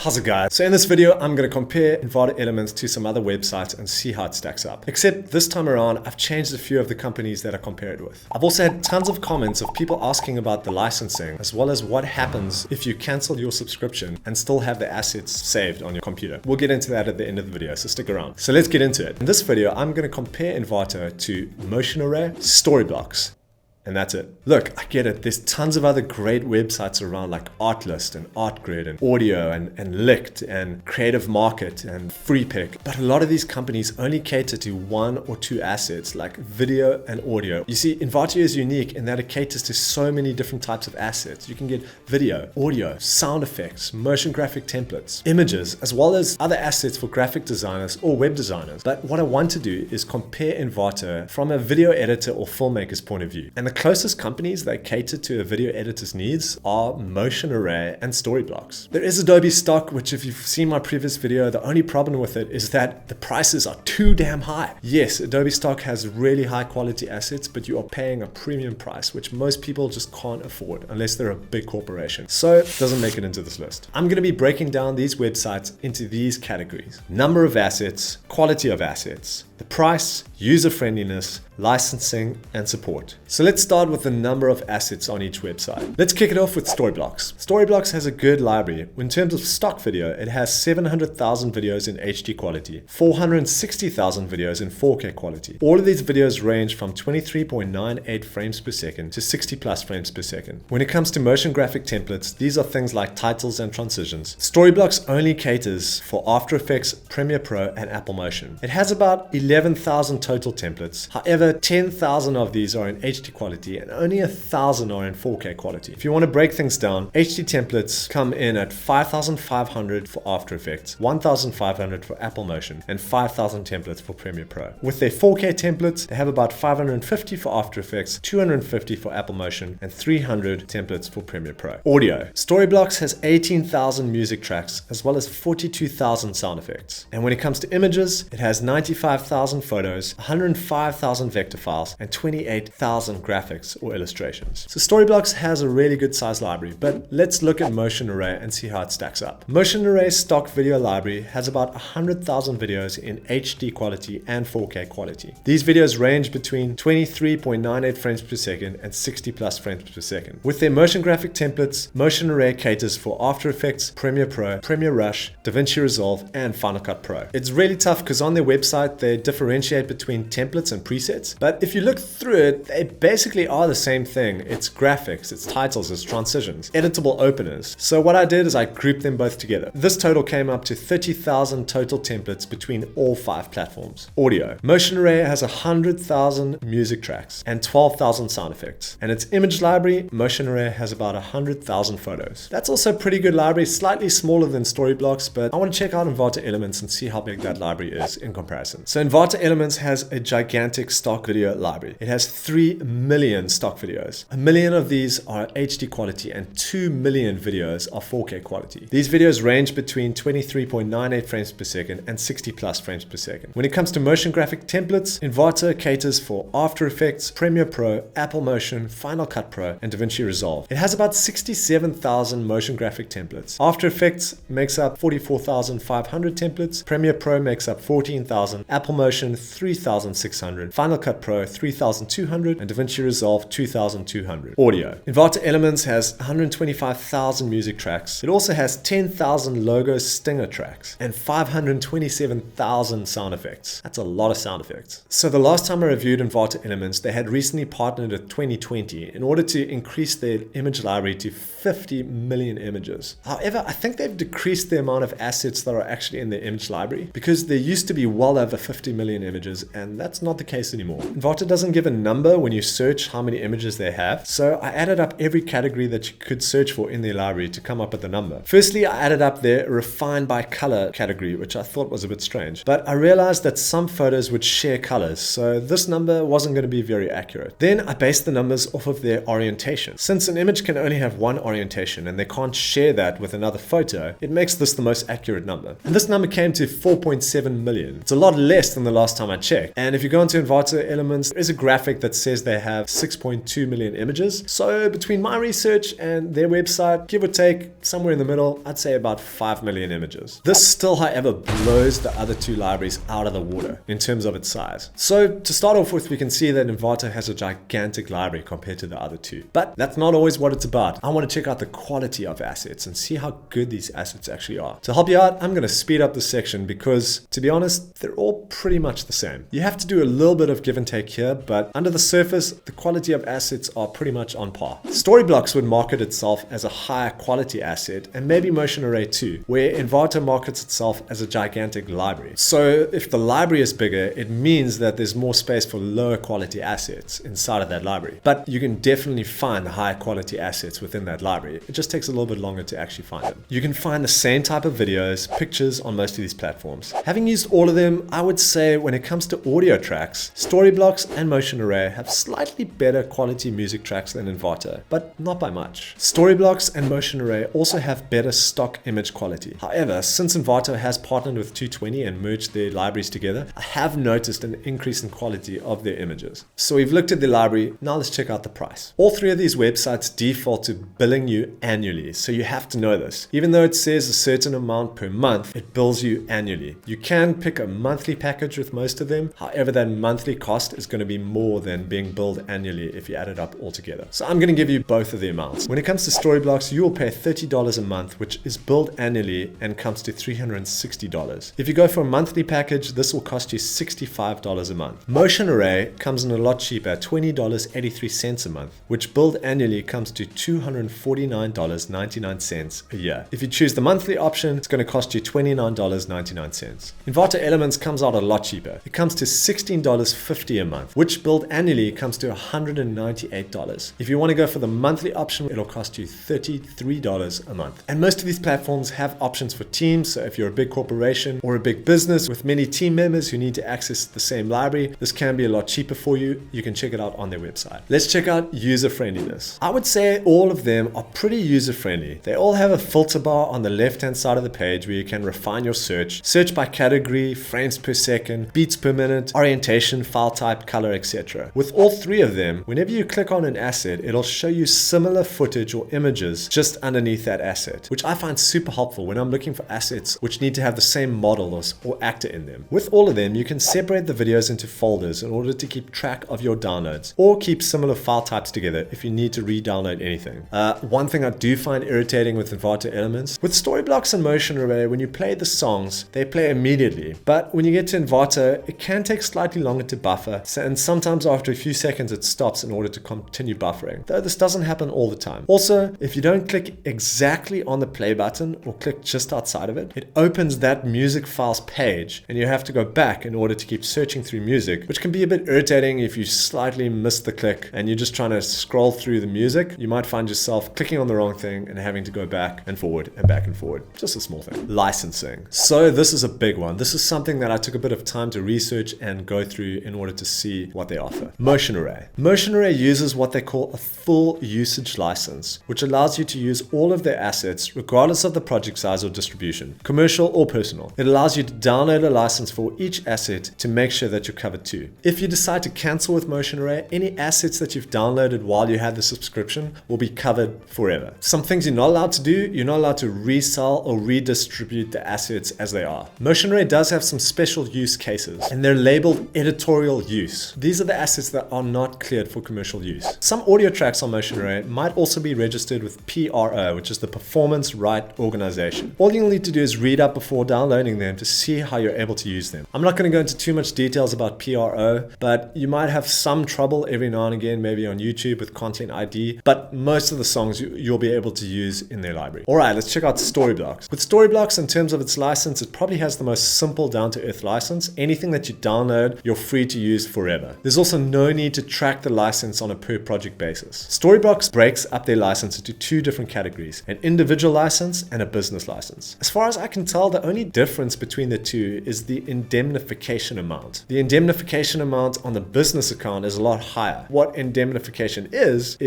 How's it guys? So in this video, I'm going to compare Envato Elements to some other websites and see how it stacks up. Except this time around, I've changed a few of the companies that I compare it with. I've also had tons of comments of people asking about the licensing, as well as what happens if you cancel your subscription and still have the assets saved on your computer. We'll get into that at the end of the video, so stick around. So let's get into it. In this video, I'm going to compare Envato to Motion Array, Storyblocks, and that's it. Look, I get it. There's tons of other great websites around like Artlist and Artgrid and Audio and Licked and Creative Market and FreePick. But a lot of these companies only cater to one or two assets like video and audio. You see, Envato is unique in that it caters to so many different types of assets. You can get video, audio, sound effects, motion graphic templates, images, as well as other assets for graphic designers or web designers. But what I want to do is compare Envato from a video editor or filmmaker's point of view. And the closest companies that cater to a video editor's needs are Motion Array and Storyblocks. There is Adobe stock, which if you've seen my previous video, the only problem with it is that the prices are too damn high. Yes, Adobe stock has really high quality assets, but you are paying a premium price, which most people just can't afford unless they're a big corporation. So it doesn't make it into this list. I'm going to be breaking down these websites into these categories: number of assets, quality of assets, the price, user friendliness, licensing, and support. So let's start with the number of assets on each website. Let's kick it off with Storyblocks. Storyblocks has a good library. In terms of stock video, it has 700,000 videos in HD quality, 460,000 videos in 4K quality. All of these videos range from 23.98 frames per second to 60 plus frames per second. When it comes to motion graphic templates, these are things like titles and transitions. Storyblocks only caters for After Effects, Premiere Pro, and Apple Motion. It has about 11,000 total templates. However, 10,000 of these are in HD quality and only 1,000 are in 4K quality. If you want to break things down, HD templates come in at 5,500 for After Effects, 1,500 for Apple Motion, and 5,000 templates for Premiere Pro. With their 4K templates, they have about 550 for After Effects, 250 for Apple Motion, and 300 templates for Premiere Pro. Audio. Storyblocks has 18,000 music tracks as well as 42,000 sound effects. And when it comes to images, it has 95,000 photos, 105,000 vector files, and 28,000 graphics or illustrations. So Storyblocks has a really good size library, but let's look at Motion Array and see how it stacks up. Motion Array's stock video library has about 100,000 videos in HD quality and 4K quality. These videos range between 23.98 frames per second and 60 plus frames per second. With their motion graphic templates, Motion Array caters for After Effects, Premiere Pro, Premiere Rush, DaVinci Resolve, and Final Cut Pro. It's really tough because on their website, they differentiate between templates and presets, but if you look through it, they basically are the same thing. It's graphics, it's titles, it's transitions, editable openers. So what I did is I grouped them both together. This total came up to 30,000 total templates between all 5 platforms. Audio. Motion Array has 100,000 music tracks and 12,000 sound effects. And its image library, Motion Array has about 100,000 photos. That's also a pretty good library, slightly smaller than Storyblocks, but I want to check out Envato Elements and see how big that library is in comparison. So Envato Elements has a gigantic stock video library. It has 3 million stock videos. 1 million of these are HD quality and 2 million videos are 4K quality. These videos range between 23.98 frames per second and 60 plus frames per second. When it comes to motion graphic templates, Envato caters for After Effects, Premiere Pro, Apple Motion, Final Cut Pro, and DaVinci Resolve. It has about 67,000 motion graphic templates. After Effects makes up 44,500 templates. Premiere Pro makes up 14,000. Apple Motion 3,600. Final Cut Pro 3,200, and DaVinci Resolve 2,200. Audio. Envato Elements has 125,000 music tracks. It also has 10,000 logo stinger tracks and 527,000 sound effects. That's a lot of sound effects. So the last time I reviewed Envato Elements, they had recently partnered with 2020 in order to increase their image library to 50 million images. However, I think they've decreased the amount of assets that are actually in their image library because there used to be well over 50 million images, and that's not the case anymore. Envato doesn't give a number when you search how many images they have, so I added up every category that you could search for in their library to come up with a number. Firstly, I added up their refined by color category, which I thought was a bit strange, but I realized that some photos would share colors, so this number wasn't going to be very accurate. Then I based the numbers off of their orientation. Since an image can only have one orientation and they can't share that with another photo, it makes this the most accurate number. And this number came to 4.7 million. It's a lot less than the last time I checked. And if you go into Envato Envato Elements, there is a graphic that says they have 6.2 million images. So between my research and their website, give or take, somewhere in the middle, I'd say about 5 million images. This still, however, blows the other two libraries out of the water in terms of its size. So to start off with, we can see that Envato has a gigantic library compared to the other two. But that's not always what it's about. I want to check out the quality of assets and see how good these assets actually are. To help you out, I'm going to speed up this section because, to be honest, they're all pretty much the same. You have to do a little bit of give and take here, but under the surface, the quality of assets are pretty much on par. Storyblocks would market itself as a higher quality asset, and maybe Motion Array too, where Envato markets itself as a gigantic library. So if the library is bigger, it means that there's more space for lower quality assets inside of that library. But you can definitely find the higher quality assets within that library. It just takes a little bit longer to actually find them. You can find the same type of videos, pictures on most of these platforms. Having used all of them, I would say when it comes to audio tracks, Storyblocks and Motion Array have slightly better quality music tracks than Envato, but not by much. Storyblocks and Motion Array also have better stock image quality. However, since Envato has partnered with 220 and merged their libraries together, I have noticed an increase in quality of their images. So we've looked at the library, now let's check out the price. All three of these websites default to billing you annually, so you have to know this. Even though it says a certain amount per month, it bills you annually. You can pick a monthly package with most of them, however that monthly cost is going to be more than being billed annually if you add it up all together. So I'm going to give you both of the amounts. When it comes to Storyblocks, you will pay $30 a month, which is billed annually and comes to $360. If you go for a monthly package, this will cost you $65 a month. Motion Array comes in a lot cheaper at $20.83 a month, which billed annually comes to $249.99 a year. If you choose the monthly option, it's going to cost you $29.99. Envato Elements comes out a lot cheaper. It comes to $16.50 a month, which billed annually comes to $198. If you want to go for the monthly option, it'll cost you $33 a month. And most of these platforms have options for teams, so if you're a big corporation or a big business with many team members who need to access the same library, this can be a lot cheaper for you. You can check it out on their website. Let's check out user friendliness. I would say all of them are pretty user friendly. They all have a filter bar on the left hand side of the page where you can refine your search by category, frames per second, beats per minute, orientation, file type, color, etc. With all three of them, whenever you click on an asset, it'll show you similar footage or images just underneath that asset, which I find super helpful when I'm looking for assets which need to have the same model or actor in them. With all of them, you can separate the videos into folders in order to keep track of your downloads or keep similar file types together if you need to re-download anything. One thing I do find irritating with Envato Elements, with Storyblocks and Motion Array, when you play the songs, they play immediately. But when you get to Envato, it can take slightly longer to buffer, and sometimes after a few seconds it stops in order to continue buffering, though this doesn't happen all the time. Also, if you don't click exactly on the play button or click just outside of it, it opens that music files page and you have to go back in order to keep searching through music, which can be a bit irritating if you slightly miss the click and you're just trying to scroll through the music. You might find yourself clicking on the wrong thing and having to go back and forward and back and forward. Just a small thing. Licensing. So this is a big one. This is something that I took a bit of time to research and go through in order to see what they offer. Motion Array. Motion Array uses what they call a full usage license, which allows you to use all of their assets regardless of the project size or distribution, commercial or personal. It allows you to download a license for each asset to make sure that you're covered too. If you decide to cancel with Motion Array, any assets that you've downloaded while you had the subscription will be covered forever. Some things you're not allowed to do, you're not allowed to resell or redistribute the assets as they are. Motion Array does have some special use cases and they're labeled editorial use. These are the assets that are not cleared for commercial use. Some audio tracks on Motion Array might also be registered with PRO, which is the Performance Right Organization. All you'll need to do is read up before downloading them to see how you're able to use them. I'm not going to go into too much details about PRO, but you might have some trouble every now and again, maybe on YouTube with Content ID, but most of the songs you'll be able to use in their library. All right, let's check out Storyblocks. With Storyblocks, in terms of its license, it probably has the most simple down-to-earth license. Anything that you download, you're free to use forever. There's also no need to track the license on a per project basis. Storyblocks breaks up their license into two different categories, an individual license and a business license. As far as I can tell, the only difference between the two is the indemnification amount. The indemnification amount on the business account is a lot higher. What indemnification is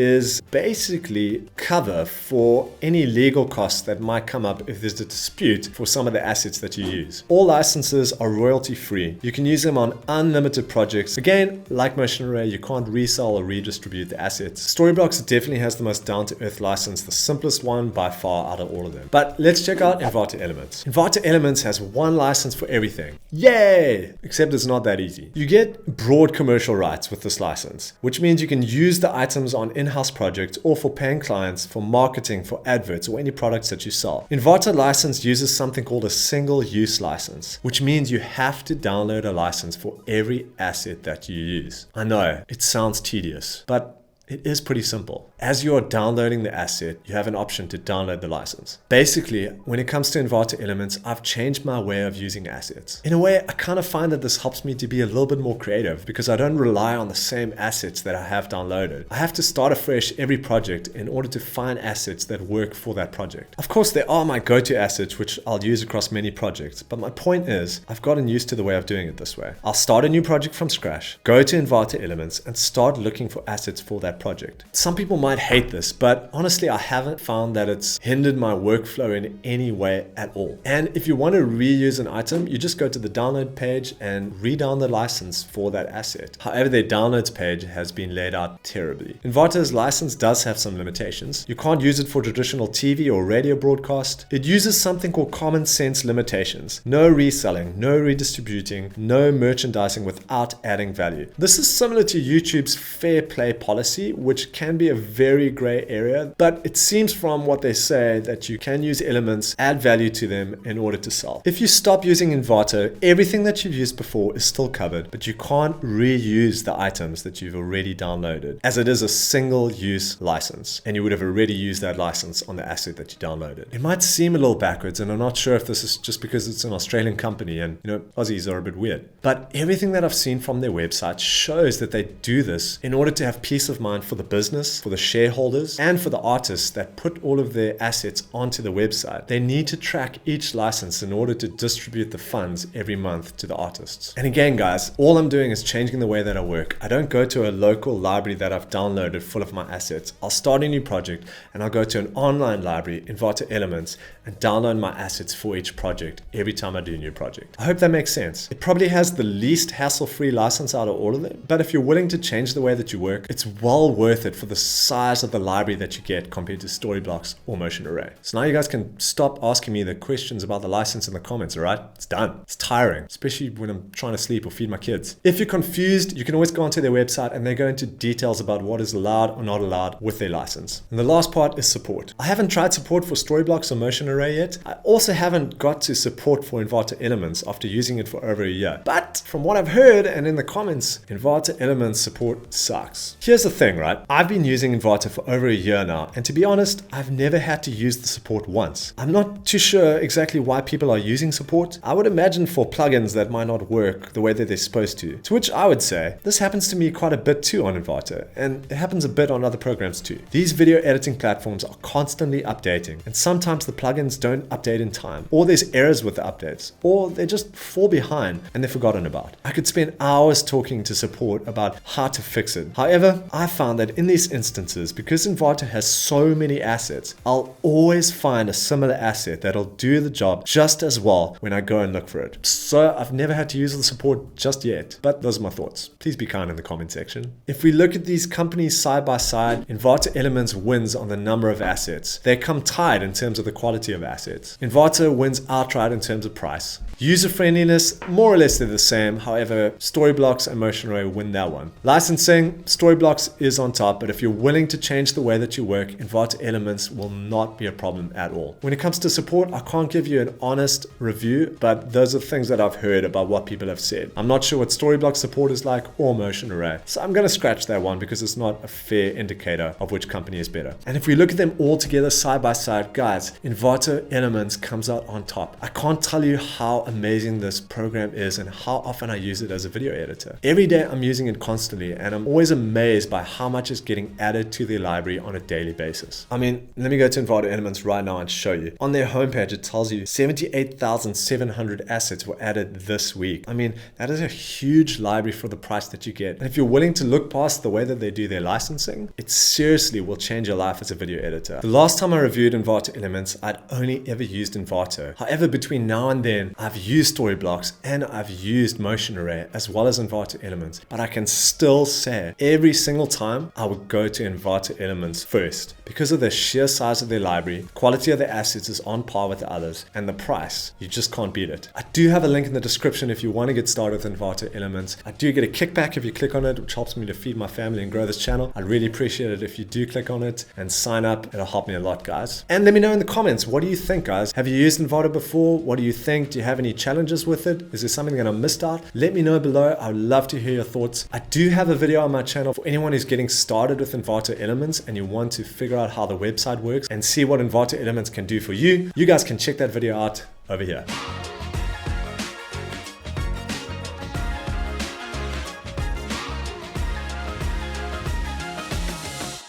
basically cover for any legal costs that might come up if there's a dispute for some of the assets that you use. All licenses are royalty free. You can use them on unlimited projects projects. Again, like Motion Array, you can't resell or redistribute the assets. Storyblocks definitely has the most down-to-earth license, the simplest one by far out of all of them. But let's check out Envato Elements. Envato Elements has one license for everything. Yay! Except it's not that easy. You get broad commercial rights with this license, which means you can use the items on in-house projects or for paying clients, for marketing, for adverts, or any products that you sell. Envato license uses something called a single-use license, which means you have to download a license for every asset that you use. I know, it sounds tedious, but it is pretty simple. As you are downloading the asset, you have an option to download the license. Basically, when it comes to Envato Elements, I've changed my way of using assets. In a way, I kind of find that this helps me to be a little bit more creative because I don't rely on the same assets that I have downloaded. I have to start afresh every project in order to find assets that work for that project. Of course, there are my go-to assets, which I'll use across many projects, but my point is, I've gotten used to the way of doing it this way. I'll start a new project from scratch, go to Envato Elements, and start looking for assets for that project. Some people might hate this, but honestly, I haven't found that it's hindered my workflow in any way at all. And if you want to reuse an item, you just go to the download page and re-download the license for that asset. However, their downloads page has been laid out terribly. Envato's license does have some limitations. You can't use it for traditional TV or radio broadcast. It uses something called common sense limitations. No reselling, no redistributing, no merchandising without adding value. This is similar to YouTube's fair play policy, which can be a very gray area, but it seems from what they say that you can use elements, add value to them in order to sell. If you stop using Envato, everything that you've used before is still covered, but you can't reuse the items that you've already downloaded, as it is a single-use license, and you would have already used that license on the asset that you downloaded. It might seem a little backwards, and I'm not sure if this is just because it's an Australian company and, Aussies are a bit weird, but everything that I've seen from their website shows that they do this in order to have peace of mind for the business, for the shareholders, and for the artists that put all of their assets onto the website. They need to track each license in order to distribute the funds every month to the artists. And again, guys, all I'm doing is changing the way that I work. I don't go to a local library that I've downloaded full of my assets. I'll start a new project and I'll go to an online library, Envato Elements, and download my assets for each project every time I do a new project. I hope that makes sense. It probably has the least hassle-free license out of all of them, but if you're willing to change the way that you work, it's well worth it for the size of the library that you get compared to Storyblocks or Motion Array. So now you guys can stop asking me the questions about the license in the comments, all right? It's done. It's tiring, especially when I'm trying to sleep or feed my kids. If you're confused, you can always go onto their website and they go into details about what is allowed or not allowed with their license. And the last part is support. I haven't tried support for Storyblocks or Motion Array yet. I also haven't got to support for Envato Elements after using it for over a year. But from what I've heard and in the comments, Envato Elements support sucks. Here's the thing, right? I've been using Envato for over a year now, and to be honest, I've never had to use the support once. I'm not too sure exactly why people are using support. I would imagine for plugins that might not work the way that they're supposed to. To which I would say, this happens to me quite a bit too on Envato, and it happens a bit on other programs too. These video editing platforms are constantly updating, and sometimes the plugins don't update in time, or there's errors with the updates, or they just fall behind and they're forgotten about. I could spend hours talking to support about how to fix it. However, I found that in these instances, because Envato has so many assets, I'll always find a similar asset that'll do the job just as well when I go and look for it. So I've never had to use the support just yet, but those are my thoughts. Please be kind in the comment section. If we look at these companies side by side, Envato Elements wins on the number of assets. They come tied in terms of the quality of assets. Envato wins outright in terms of price. User friendliness, more or less they're the same. However, Storyblocks and Motion Array win that one. Licensing, Storyblocks is on top, but if you're willing to change the way that you work, Envato Elements will not be a problem at all. When it comes to support, I can't give you an honest review, but those are things that I've heard about what people have said. I'm not sure what Storyblocks support is like or Motion Array, so I'm going to scratch that one because it's not a fair indicator of which company is better. And if we look at them all together side by side, guys, Envato Elements comes out on top. I can't tell you how amazing this program is and how often I use it as a video editor. Every day I'm using it constantly, and I'm always amazed by how much is getting added to their library on a daily basis. I mean, let me go to Envato Elements right now and show you. On their homepage, it tells you 78,700 assets were added this week. I mean, that is a huge library for the price that you get. And if you're willing to look past the way that they do their licensing, it seriously will change your life as a video editor. The last time I reviewed Envato Elements, I'd only ever used Envato. However, between now and then, I've used Storyblocks and I've used Motion Array as well as Envato Elements. But I can still say every single time I would go to Envato Elements first. Because of the sheer size of their library, quality of the assets is on par with the others, and the price, you just can't beat it. I do have a link in the description if you want to get started with Envato Elements. I do get a kickback if you click on it, which helps me to feed my family and grow this channel. I'd really appreciate it if you do click on it and sign up. It'll help me a lot, guys. And let me know in the comments, what do you think, guys? Have you used Envato before? What do you think? Do you have any challenges with it? Is there something that I missed out? Let me know below. I would love to hear your thoughts. I do have a video on my channel for anyone who's getting started with Envato Elements and you want to figure out how the website works and see what Envato Elements can do for you. You guys can check that video out over here.